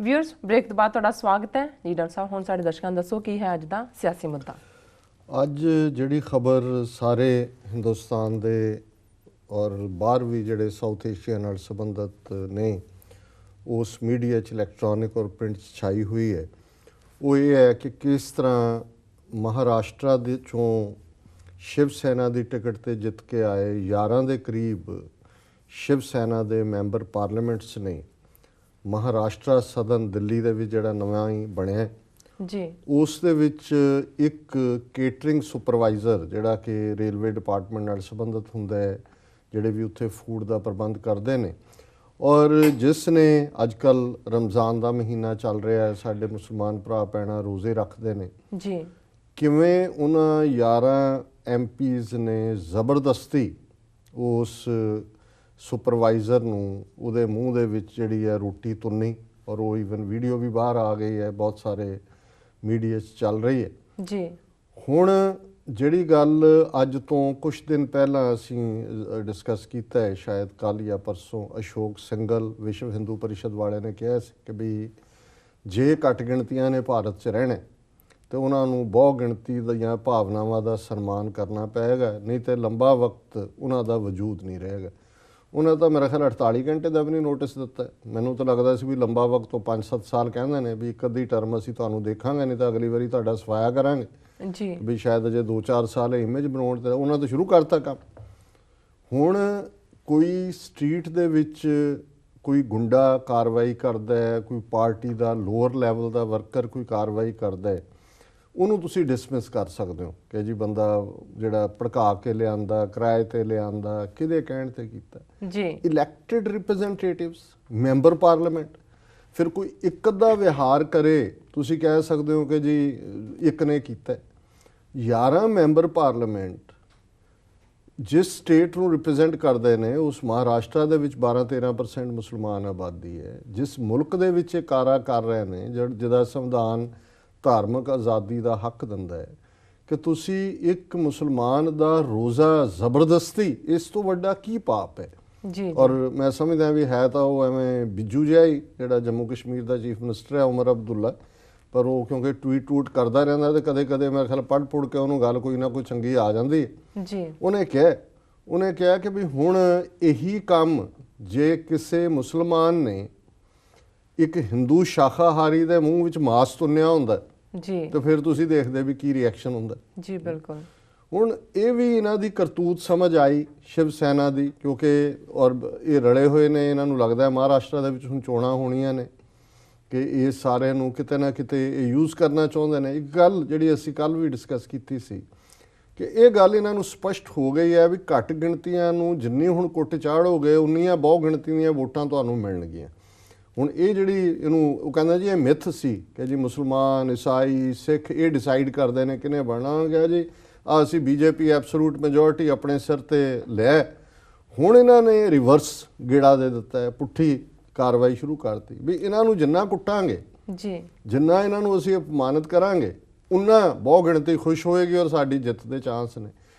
Viewers break तो बाद तुहाडा स्वागत है जी। डॉक्टर साहब हुण साडे दर्शकां नूं दसो की है अज दा सियासी मुद्दा। ਅੱਜ ਜਿਹੜੀ ਖਬਰ ਸਾਰੇ ਹਿੰਦੁਸਤਾਨ ਦੇ ਔਰ ਬਾਹਰ ਵੀ ਜਿਹੜੇ ਸਾਊਥ ਏਸ਼ੀਆ ਨਾਲ ਸੰਬੰਧਿਤ ਨੇ ਉਸ ਮੀਡੀਆ 'ਚ ਇਲੈਕਟ੍ਰੋਨਿਕ ਔਰ ਪ੍ਰਿੰਟ 'ਚ ਛਾਈ ਹੋਈ ਹੈ ਉਹ ਇਹ ਹੈ ਕਿ ਕਿਸ ਤਰ੍ਹਾਂ ਮਹਾਰਾਸ਼ਟਰ ਦੇ ਚੋਂ ਸ਼ਿਵ ਸੈਨਾ ਦੀ ਟਿਕਟ 'ਤੇ ਜਿੱਤ ਕੇ ਆਏ 11 ਦੇ ਕਰੀਬ ਸ਼ਿਵ ਸੈਨਾ ਦੇ ਮੈਂਬਰ ਪਾਰਲੀਮੈਂਟਸ ਨੇ ਮਹਾਰਾਸ਼ਟਰ ਸਦਨ ਦਿੱਲੀ ਦੇ ਵਿੱਚ ਜਿਹੜਾ ਨਵਾਂ ਹੀ ਬਣਿਆ ਜੀ ਉਸ ਦੇ ਵਿੱਚ ਇੱਕ ਕੇਟਰਿੰਗ ਸੁਪਰਵਾਈਜ਼ਰ ਜਿਹੜਾ ਕਿ ਰੇਲਵੇ ਡਿਪਾਰਟਮੈਂਟ ਨਾਲ ਸੰਬੰਧਿਤ ਹੁੰਦਾ ਹੈ ਜਿਹੜੇ ਵੀ ਉੱਥੇ ਫੂਡ ਦਾ ਪ੍ਰਬੰਧ ਕਰਦੇ ਨੇ ਔਰ ਜਿਸ ਨੇ ਅੱਜ ਕੱਲ੍ਹ ਰਮਜ਼ਾਨ ਦਾ ਮਹੀਨਾ ਚੱਲ ਰਿਹਾ ਹੈ ਸਾਡੇ ਮੁਸਲਮਾਨ ਭਰਾ ਭੈਣਾਂ ਰੋਜ਼ੇ ਰੱਖਦੇ ਨੇ ਜੀ ਕਿਵੇਂ ਉਹਨਾਂ 11 MPs ਨੇ ਜ਼ਬਰਦਸਤੀ ਉਸ ਸੁਪਰਵਾਈਜ਼ਰ ਨੂੰ ਉਹਦੇ ਮੂੰਹ ਦੇ ਵਿੱਚ ਜਿਹੜੀ ਹੈ ਰੋਟੀ ਤੁੰਨੀ ਔਰ ਉਹ ਈਵਨ ਵੀਡੀਓ ਵੀ ਬਾਹਰ ਆ ਗਈ ਹੈ ਬਹੁਤ ਸਾਰੇ ਮੀਡੀਆ 'ਚ ਚੱਲ ਰਹੀ ਹੈ ਜੀ ਹੁਣ ਜਿਹੜੀ ਗੱਲ ਅੱਜ ਤੋਂ ਕੁਛ ਦਿਨ ਪਹਿਲਾਂ ਅਸੀਂ ਡਿਸਕਸ ਕੀਤਾ ਹੈ ਸ਼ਾਇਦ ਕੱਲ੍ਹ ਜਾਂ ਪਰਸੋਂ ਅਸ਼ੋਕ ਸਿੰਘਲ ਵਿਸ਼ਵ ਹਿੰਦੂ ਪਰਿਸ਼ਦ ਵਾਲਿਆਂ ਨੇ ਕਿਹਾ ਸੀ ਕਿ ਵੀ ਜੇ ਘੱਟ ਗਿਣਤੀਆਂ ਨੇ ਭਾਰਤ 'ਚ ਰਹਿਣਾ ਤੇ ਉਹਨਾਂ ਨੂੰ ਬਹੁ ਗਿਣਤੀ ਦੀਆਂ ਭਾਵਨਾਵਾਂ ਦਾ ਸਨਮਾਨ ਕਰਨਾ ਪਏਗਾ ਨਹੀਂ ਤੇ ਲੰਬਾ ਵਕਤ ਉਹਨਾਂ ਦਾ ਵਜੂਦ ਨਹੀਂ ਰਹੇਗਾ। ਉਹਨਾਂ ਤਾਂ ਮੇਰਾ ਖਿਆਲ 48 ਘੰਟੇ ਦਾ ਵੀ ਨਹੀਂ ਨੋਟਿਸ ਦਿੱਤਾ। ਮੈਨੂੰ ਤਾਂ ਲੱਗਦਾ ਸੀ ਵੀ ਲੰਬਾ ਵਕਤ ਤੋਂ 5-7 ਸਾਲ ਕਹਿੰਦੇ ਨੇ ਵੀ ਇੱਕ ਅੱਧੀ ਟਰਮ ਅਸੀਂ ਤੁਹਾਨੂੰ ਦੇਖਾਂਗੇ ਨਹੀਂ ਤਾਂ ਅਗਲੀ ਵਾਰੀ ਤੁਹਾਡਾ ਸਫਾਇਆ ਕਰਾਂਗੇ ਜੀ ਵੀ ਸ਼ਾਇਦ ਅਜੇ 2-4 ਸਾਲ ਇਮੇਜ ਬਣਾਉਣ ਤੇ ਉਹਨਾਂ ਤਾਂ ਸ਼ੁਰੂ ਕਰਤਾ ਕੰਮ। ਹੁਣ ਕੋਈ ਸਟਰੀਟ ਦੇ ਵਿੱਚ ਕੋਈ ਗੁੰਡਾ ਕਾਰਵਾਈ ਕਰਦਾ ਹੈ ਕੋਈ ਪਾਰਟੀ ਦਾ ਲੋਅਰ ਲੈਵਲ ਦਾ ਵਰਕਰ ਕੋਈ ਕਾਰਵਾਈ ਕਰਦਾ ਹੈ ਉਹਨੂੰ ਤੁਸੀਂ ਡਿਸਮਿਸ ਕਰ ਸਕਦੇ ਹੋ ਕਿ ਜੀ ਬੰਦਾ ਜਿਹੜਾ ਭੜਕਾ ਕੇ ਲਿਆਂਦਾ ਕਿਰਾਏ 'ਤੇ ਲਿਆਂਦਾ ਕਿਹਦੇ ਕਹਿਣ 'ਤੇ ਕੀਤਾ ਜੀ ਇਲੈਕਟਿਡ ਰਿਪਰੈਜ਼ੈਂਟੇਟਿਵਸ ਮੈਂਬਰ ਪਾਰਲੀਮੈਂਟ ਫਿਰ ਕੋਈ ਇੱਕ ਅੱਧਾ ਵਿਹਾਰ ਕਰੇ ਤੁਸੀਂ ਕਹਿ ਸਕਦੇ ਹੋ ਕਿ ਜੀ ਇੱਕ ਨੇ ਕੀਤਾ 11 ਮੈਂਬਰ ਪਾਰਲੀਮੈਂਟ ਜਿਸ ਸਟੇਟ ਨੂੰ ਰਿਪਰੈਜ਼ੈਂਟ ਕਰਦੇ ਨੇ ਉਸ ਮਹਾਰਾਸ਼ਟਰ ਦੇ ਵਿੱਚ 12-13% ਮੁਸਲਮਾਨ ਆਬਾਦੀ ਹੈ ਜਿਸ ਮੁਲਕ ਦੇ ਵਿੱਚ ਇਹ ਕਾਰਾ ਕਰ ਰਹੇ ਨੇ ਜਿਹਦਾ ਸੰਵਿਧਾਨ ਧਾਰਮਿਕ ਆਜ਼ਾਦੀ ਦਾ ਹੱਕ ਦਿੰਦਾ ਹੈ ਕਿ ਤੁਸੀਂ ਇੱਕ ਮੁਸਲਮਾਨ ਦਾ ਰੋਜ਼ਾ ਜ਼ਬਰਦਸਤੀ ਇਸ ਤੋਂ ਵੱਡਾ ਕੀ ਪਾਪ ਹੈ ਜੀ ਔਰ ਮੈਂ ਸਮਝਦਾ ਵੀ ਹੈ ਤਾਂ ਉਹ ਐਵੇਂ ਬਿੱਜੂ ਜਿਹਾ ਹੀ ਜਿਹੜਾ ਜੰਮੂ ਕਸ਼ਮੀਰ ਦਾ ਚੀਫ ਮਿਨਿਸਟਰ ਹੈ ਉਮਰ ਅਬਦੁੱਲਾ ਪਰ ਉਹ ਕਿਉਂਕਿ ਟਵੀਟ ਕਰਦਾ ਰਹਿੰਦਾ ਤੇ ਕਦੇ ਕਦੇ ਮੇਰੇ ਖਿਆਲ ਪੜ੍ਹ ਪੁੜ ਕੇ ਉਹਨੂੰ ਗੱਲ ਕੋਈ ਨਾ ਕੋਈ ਚੰਗੀ ਆ ਜਾਂਦੀ ਜੀ ਉਹਨੇ ਕਿਹਾ ਕਿ ਵੀ ਹੁਣ ਇਹੀ ਕੰਮ ਜੇ ਕਿਸੇ ਮੁਸਲਮਾਨ ਨੇ ਇੱਕ ਹਿੰਦੂ ਸ਼ਾਕਾਹਾਰੀ ਦੇ ਮੂੰਹ ਵਿੱਚ ਮਾਸ ਤੁੰਨਿਆ ਹੁੰਦਾ ਜੀ ਤੇ ਫਿਰ ਤੁਸੀਂ ਦੇਖਦੇ ਵੀ ਕੀ ਰਿਐਕਸ਼ਨ ਹੁੰਦਾ ਜੀ ਬਿਲਕੁਲ। ਹੁਣ ਇਹ ਵੀ ਇਹਨਾਂ ਦੀ ਕਰਤੂਤ ਸਮਝ ਆਈ ਸ਼ਿਵ ਸੈਨਾ ਦੀ ਕਿਉਂਕਿ ਔਰ ਇਹ ਰਲੇ ਹੋਏ ਨੇ ਇਹਨਾਂ ਨੂੰ ਲੱਗਦਾ ਮਹਾਰਾਸ਼ਟਰ ਦੇ ਵਿੱਚ ਹੁਣ ਚੋਣਾਂ ਹੋਣੀਆਂ ਨੇ ਕਿ ਇਹ ਸਾਰਿਆਂ ਨੂੰ ਕਿਤੇ ਨਾ ਕਿਤੇ ਇਹ ਯੂਜ਼ ਕਰਨਾ ਚਾਹੁੰਦੇ ਨੇ। ਇੱਕ ਗੱਲ ਜਿਹੜੀ ਅਸੀਂ ਕੱਲ੍ਹ ਵੀ ਡਿਸਕਸ ਕੀਤੀ ਸੀ ਕਿ ਇਹ ਗੱਲ ਇਹਨਾਂ ਨੂੰ ਸਪਸ਼ਟ ਹੋ ਗਈ ਹੈ ਵੀ ਘੱਟ ਗਿਣਤੀਆਂ ਨੂੰ ਜਿੰਨੀ ਹੁਣ ਕੁੱਟ ਚਾੜੋਗੇ ਉਨੀਆਂ ਬਹੁ ਗਿਣਤੀ ਦੀਆਂ ਵੋਟਾਂ ਤੁਹਾਨੂੰ ਮਿਲਣਗੀਆਂ। ਹੁਣ ਇਹ ਜਿਹੜੀ ਇਹਨੂੰ ਉਹ ਕਹਿੰਦਾ ਜੀ ਇਹ ਮਿਥ ਸੀ ਕਿ ਜੀ ਮੁਸਲਮਾਨ ਈਸਾਈ ਸਿੱਖ ਇਹ ਡਿਸਾਈਡ ਕਰਦੇ ਨੇ ਕਿਹਨੇ ਬਣਨਾ ਗਿਆ ਜੀ ਅਸੀਂ BJP ਐਬਸੋਲੂਟ ਮੈਜੋਰਿਟੀ ਆਪਣੇ ਸਿਰ 'ਤੇ ਲੈ ਹੁਣ ਇਹਨਾਂ ਨੇ ਰਿਵਰਸ ਗੇੜਾ ਦੇ ਦਿੱਤਾ ਹੈ ਪੁੱਠੀ ਕਾਰਵਾਈ ਸ਼ੁਰੂ ਕਰਤੀ ਵੀ ਇਹਨਾਂ ਨੂੰ ਜਿੰਨਾ ਕੁੱਟਾਂਗੇ ਜੀ ਜਿੰਨਾ ਇਹਨਾਂ ਨੂੰ ਅਸੀਂ ਅਪਮਾਨਿਤ ਕਰਾਂਗੇ ਉਨਾ ਬਹੁ ਗਿਣਤੀ ਖੁਸ਼ ਹੋਏਗੀ ਔਰ ਸਾਡੀ ਜਿੱਤ ਦੇ ਚਾਂਸ ਨੇ।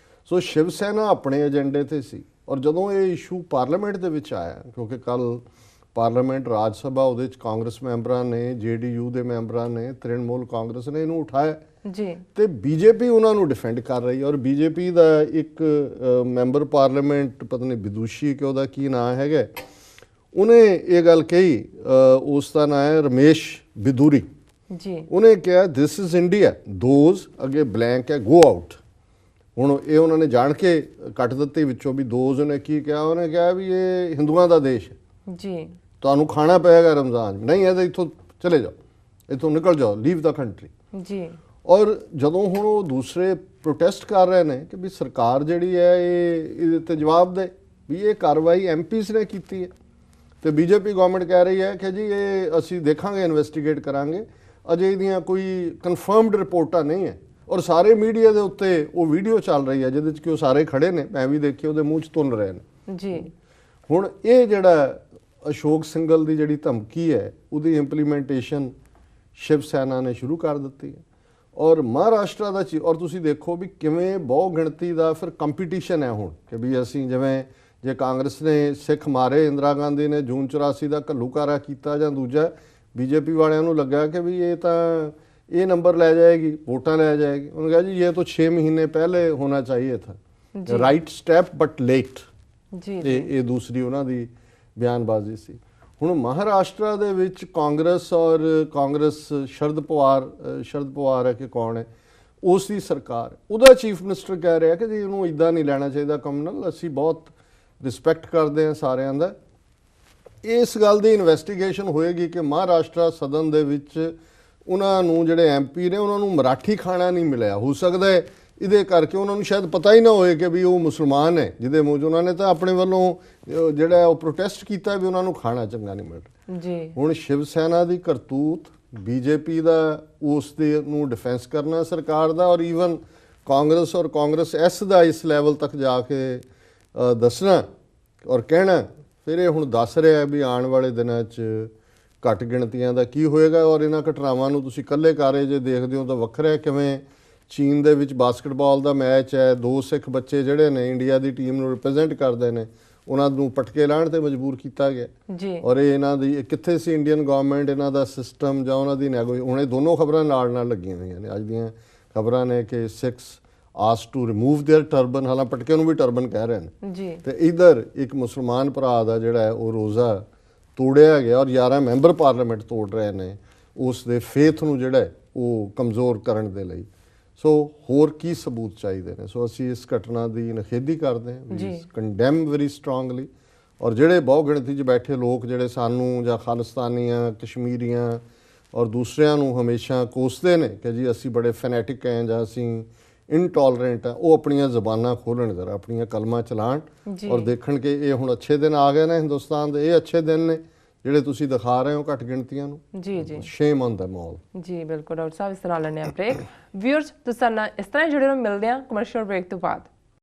ਸੋ ਸ਼ਿਵ ਸੈਨਾ ਆਪਣੇ ਏਜੰਡੇ 'ਤੇ ਸੀ ਔਰ ਜਦੋਂ ਇਹ ਇਸ਼ੂ ਪਾਰਲੀਮੈਂਟ ਦੇ ਵਿੱਚ ਆਇਆ ਕਿਉਂਕਿ ਕੱਲ੍ਹ ਪਾਰਲੀਮੈਂਟ ਰਾਜ ਸਭਾ ਉਹਦੇ 'ਚ ਕਾਂਗਰਸ ਮੈਂਬਰਾਂ ਨੇ JDU ਦੇ ਮੈਂਬਰਾਂ ਨੇ ਤ੍ਰਿਣਮੂਲ ਕਾਂਗਰਸ ਨੇ ਇਹਨੂੰ ਉਠਾਇਆ ਜੀ ਤੇ BJP ਉਹਨਾਂ ਨੂੰ ਡਿਫੈਂਡ ਕਰ ਰਹੀ ਔਰ BJP ਦਾ ਇੱਕ ਮੈਂਬਰ ਪਾਰਲੀਮੈਂਟ ਪਤਾ ਨਹੀਂ ਵਿਦੂਸ਼ੀ ਕਿ ਉਹਦਾ ਕੀ ਨਾਂ ਹੈਗਾ ਉਹਨੇ ਇਹ ਗੱਲ ਕਹੀ ਉਸ ਦਾ ਨਾਂ ਹੈ ਰਮੇਸ਼ ਬਿਦੂਰੀ ਜੀ ਉਹਨੇ ਕਿਹਾ ਦਿਸ ਇਜ਼ ਇੰਡੀਆ ਦੋਜ਼ ਅੱਗੇ ਬਲੈਂਕ ਹੈ ਗੋ ਆਊਟ। ਹੁਣ ਇਹ ਉਹਨਾਂ ਨੇ ਜਾਣ ਕੇ ਕੱਟ ਦਿੱਤੇ ਵਿੱਚੋਂ ਵੀ ਦੋਜ਼ ਉਹਨੇ ਕੀ ਕਿਹਾ ਉਹਨੇ ਕਿਹਾ ਵੀ ਇਹ ਹਿੰਦੂਆਂ ਦਾ ਦੇਸ਼ ਹੈ ਜੀ ਤੁਹਾਨੂੰ ਖਾਣਾ ਪਏਗਾ ਰਮਜ਼ਾਨ ਨਹੀਂ ਹੈ ਤਾਂ ਇੱਥੋਂ ਚਲੇ ਜਾਓ ਇੱਥੋਂ ਨਿਕਲ ਜਾਓ ਲੀਵ ਦਾ ਕੰਟਰੀ ਜੀ। ਔਰ ਜਦੋਂ ਹੁਣ ਉਹ ਦੂਸਰੇ ਪ੍ਰੋਟੈਸਟ ਕਰ ਰਹੇ ਨੇ ਕਿ ਵੀ ਸਰਕਾਰ ਜਿਹੜੀ ਹੈ ਇਹਦੇ 'ਤੇ ਜਵਾਬ ਦੇ ਵੀ ਇਹ ਕਾਰਵਾਈ MPs ਨੇ ਕੀਤੀ ਹੈ ਤੇ BJP ਗਵਰਨਮੈਂਟ ਕਹਿ ਰਹੀ ਹੈ ਕਿ ਜੀ ਇਹ ਅਸੀਂ ਦੇਖਾਂਗੇ ਇਨਵੈਸਟੀਗੇਟ ਕਰਾਂਗੇ ਅਜੇ ਇਹਦੀਆਂ ਕੋਈ ਕਨਫਰਮਡ ਰਿਪੋਰਟਾਂ ਨਹੀਂ ਹੈ ਔਰ ਸਾਰੇ ਮੀਡੀਆ ਦੇ ਉੱਤੇ ਉਹ ਵੀਡੀਓ ਚੱਲ ਰਹੀ ਹੈ ਜਿਹਦੇ 'ਚ ਕਿ ਉਹ ਸਾਰੇ ਖੜੇ ਨੇ ਮੈਂ ਵੀ ਦੇਖੀ ਉਹਦੇ ਮੂੰਹ 'ਚ ਤੁੰਨ ਰਹੇ ਨੇ ਜੀ। ਹੁਣ ਇਹ ਜਿਹੜਾ ਅਸ਼ੋਕ ਸਿੰਘਲ ਦੀ ਜਿਹੜੀ ਧਮਕੀ ਹੈ ਉਹਦੀ ਇੰਪਲੀਮੈਂਟੇਸ਼ਨ ਸ਼ਿਵ ਸੈਨਾ ਨੇ ਸ਼ੁਰੂ ਕਰ ਦਿੱਤੀ ਹੈ ਔਰ ਮਹਾਰਾਸ਼ਟਰ ਦਾ ਔਰ ਤੁਸੀਂ ਦੇਖੋ ਵੀ ਕਿਵੇਂ ਬਹੁ ਗਿਣਤੀ ਦਾ ਫਿਰ ਕੰਪੀਟੀਸ਼ਨ ਹੈ ਹੁਣ ਕਿ ਵੀ ਅਸੀਂ ਜਿਵੇਂ ਜੇ ਕਾਂਗਰਸ ਨੇ ਸਿੱਖ ਮਾਰੇ ਇੰਦਰਾ ਗਾਂਧੀ ਨੇ ਜੂਨ 84 ਦਾ ਘੱਲੂਘਾਰਾ ਕੀਤਾ ਜਾਂ ਦੂਜਾ बीजेपी वालिਆਂ ਨੂੰ ਲੱਗਾ ਕਿ ਵੀ ਇਹ ਤਾਂ ਇਹ ਨੰਬਰ ਲੈ ਜਾएगी, वोटां ਲੈ जाएगी। उन्होंने कहा जी ये तो 6 महीने पहले होना चाहिए था, राइट स्टेप बट लेट। ਜੀ ਇਹ ਦੂਸਰੀ ਉਹਨਾਂ ਦੀ ਬਿਆਨਬਾਜ਼ੀ ਸੀ। ਹੁਣ ਮਹਾਰਾਸ਼ਟਰ ਦੇ ਵਿੱਚ ਕਾਂਗਰਸ ਸ਼ਰਦ ਪਵਾਰ ਹੈ ਕਿ ਕੌਣ ਹੈ, ਉਸ ਦੀ ਸਰਕਾਰ, ਉਹਦਾ ਚੀਫ ਮਿਨਿਸਟਰ ਕਹਿ ਰਿਹਾ ਕਿ ਜੀ ਇਹਨੂੰ ਇਦਾਂ ਨਹੀਂ ਲੈਣਾ ਚਾਹੀਦਾ ਕੰਮ ਨਾਲ, ਅਸੀਂ ਬਹੁਤ ਰਿਸਪੈਕਟ ਕਰਦੇ ਹਾਂ ਸਾਰਿਆਂ ਦਾ। ਇਸ ਗੱਲ ਦੀ ਇਨਵੈਸਟੀਗੇਸ਼ਨ ਹੋਏਗੀ ਕਿ ਮਹਾਰਾਸ਼ਟਰ ਸਦਨ ਦੇ ਵਿੱਚ ਉਹਨਾਂ ਨੂੰ ਜਿਹੜੇ ਐਮਪੀ ਨੇ ਉਹਨਾਂ ਨੂੰ ਮਰਾਠੀ ਖਾਣਾ ਨਹੀਂ ਮਿਲਿਆ। ਹੋ ਸਕਦਾ ਹੈ ਇਹਦੇ ਕਰਕੇ ਉਹਨਾਂ ਨੂੰ ਸ਼ਾਇਦ ਪਤਾ ਹੀ ਨਾ ਹੋਏ ਕਿ ਵੀ ਉਹ ਮੁਸਲਮਾਨ ਹੈ, ਜਿਹਦੇ ਮੂੰਹ 'ਚ ਉਹਨਾਂ ਨੇ ਤਾਂ ਆਪਣੇ ਵੱਲੋਂ ਜਿਹੜਾ ਉਹ ਪ੍ਰੋਟੈਸਟ ਕੀਤਾ ਵੀ ਉਹਨਾਂ ਨੂੰ ਖਾਣਾ ਚੰਗਾ ਨਹੀਂ ਮਿਲ ਰਿਹਾ ਜੀ। ਹੁਣ ਸ਼ਿਵ ਸੈਨਾ ਦੀ ਕਰਤੂਤ, ਬੀਜੇਪੀ ਦਾ ਉਸ ਦੇ ਨੂੰ ਡਿਫੈਂਸ ਕਰਨਾ ਸਰਕਾਰ ਦਾ, ਔਰ ਈਵਨ ਕਾਂਗਰਸ ਐਸ ਦਾ ਇਸ ਲੈਵਲ ਤੱਕ ਜਾ ਕੇ ਦੱਸਣਾ ਔਰ ਕਹਿਣਾ, ਫਿਰ ਇਹ ਹੁਣ ਦੱਸ ਰਿਹਾ ਵੀ ਆਉਣ ਵਾਲੇ ਦਿਨਾਂ 'ਚ ਘੱਟ ਗਿਣਤੀਆਂ ਦਾ ਕੀ ਹੋਏਗਾ। ਔਰ ਇਹਨਾਂ ਘਟਨਾਵਾਂ ਨੂੰ ਤੁਸੀਂ ਇਕੱਲੇ ਕਾਰੇ ਜੇ ਦੇਖਦੇ ਹੋ ਤਾਂ ਵੱਖਰਾ, ਕਿਵੇਂ ਚੀਨ ਦੇ ਵਿੱਚ ਬਾਸਕਟਬਾਲ ਦਾ ਮੈਚ ਹੈ, 2 ਸਿੱਖ ਬੱਚੇ ਜਿਹੜੇ ਨੇ ਇੰਡੀਆ ਦੀ ਟੀਮ ਨੂੰ ਰਿਪਰੈਜ਼ੈਂਟ ਕਰਦੇ ਨੇ, ਉਹਨਾਂ ਨੂੰ ਪਟਕੇ ਲਾਉਣ ਤੇ ਮਜਬੂਰ ਕੀਤਾ ਗਿਆ ਜੀ। ਔਰ ਇਹ ਇਹਨਾਂ ਦੀ ਕਿੱਥੇ ਸੀ ਇੰਡੀਅਨ ਗਵਰਨਮੈਂਟ, ਇਹਨਾਂ ਦਾ ਸਿਸਟਮ ਜਾਂ ਉਹਨਾਂ ਦੀ ਹੁਣ ਇਹ ਦੋਨੋਂ ਖਬਰਾਂ ਨਾਲ ਲੱਗੀਆਂ ਹੋਈਆਂ ਨੇ। ਅੱਜ ਦੀਆਂ ਖਬਰਾਂ ਨੇ ਕਿ 6 ask to remove their turban, ਹਾਲਾਂ ਪਟਕੇ ਨੂੰ ਵੀ ਟਰਬਨ ਕਹਿ ਰਹੇ ਨੇ ਜੀ। ਤੇ ਇਧਰ ਇੱਕ ਮੁਸਲਮਾਨ ਭਰਾ ਦਾ ਜਿਹੜਾ ਹੈ ਉਹ ਰੋਜ਼ਾ ਤੋੜਿਆ ਗਿਆ ਔਰ 11 ਮੈਂਬਰ ਪਾਰਲੀਮੈਂਟ ਤੋੜ ਰਹੇ ਨੇ ਉਸ ਦੇ ਫੇਥ ਨੂੰ ਜਿਹੜਾ ਉਹ ਕਮਜ਼ੋਰ ਕਰਨ ਦੇ ਲਈ। ਸੋ ਹੋਰ ਕੀ ਸਬੂਤ ਚਾਹੀਦੇ ਨੇ। ਸੋ ਅਸੀਂ ਇਸ ਘਟਨਾ ਦੀ ਨਿਖੇਧੀ ਕਰਦੇ ਹਾਂ, ਵੀ ਕੰਡੈਮ ਵੈਰੀ ਸਟਰੋਂਗਲੀ। ਔਰ ਜਿਹੜੇ ਬਹੁ ਗਿਣਤੀ 'ਚ ਬੈਠੇ ਲੋਕ ਜਿਹੜੇ ਸਾਨੂੰ ਜਾਂ ਖਾਲਿਸਤਾਨੀਆਂ, ਕਸ਼ਮੀਰੀਆਂ ਔਰ ਦੂਸਰਿਆਂ ਨੂੰ ਹਮੇਸ਼ਾ ਕੋਸਦੇ ਨੇ ਕਿ ਜੀ ਅਸੀਂ ਬੜੇ ਫੈਨੈਟਿਕ ਹੈ ਜਾਂ ਅਸੀਂ ਇਨਟੋਲਰੈਂਟ ਆ, ਉਹ ਆਪਣੀਆਂ ਜ਼ਬਾਨਾਂ ਖੋਲ੍ਹਣ, ਜ਼ਰਾ ਆਪਣੀਆਂ ਕਲਮਾਂ ਚਲਾਉਣ ਔਰ ਦੇਖਣ ਕਿ ਇਹ ਹੁਣ ਅੱਛੇ ਦਿਨ ਆ ਗਏ ਨੇ ਹਿੰਦੁਸਤਾਨ ਦੇ, ਇਹ ਅੱਛੇ ਦਿਨ ਨੇ ਜਿਹੜੇ ਤੁਸੀਂ ਦਿਖਾ ਰਹੇ ਹੋ ਘੱਟ ਗਿਣਤੀਆਂ ਨੂੰ। ਜੀ ਸ਼ੇਮ ਔਨ ਦੈਮ ਆਲ। ਜੀ ਬਿਲਕੁਲ ਡਾਕਟਰ ਸਾਹਿਬ, ਇਸ ਤਰ੍ਹਾਂ ਲੈਣੇ ਆ ਬ੍ਰੇਕ। ਵਿਊਅਰਸ ਤੁਸੀਂ ਨਾਲ ਇਸ ਤਰ੍ਹਾਂ ਜੁੜੇ ਰਹੋ, ਮਿਲਦੇ ਆ ਕਮਰਸ਼ੀਅਲ ਬ੍ਰੇਕ ਤੋਂ ਬਾਅਦ।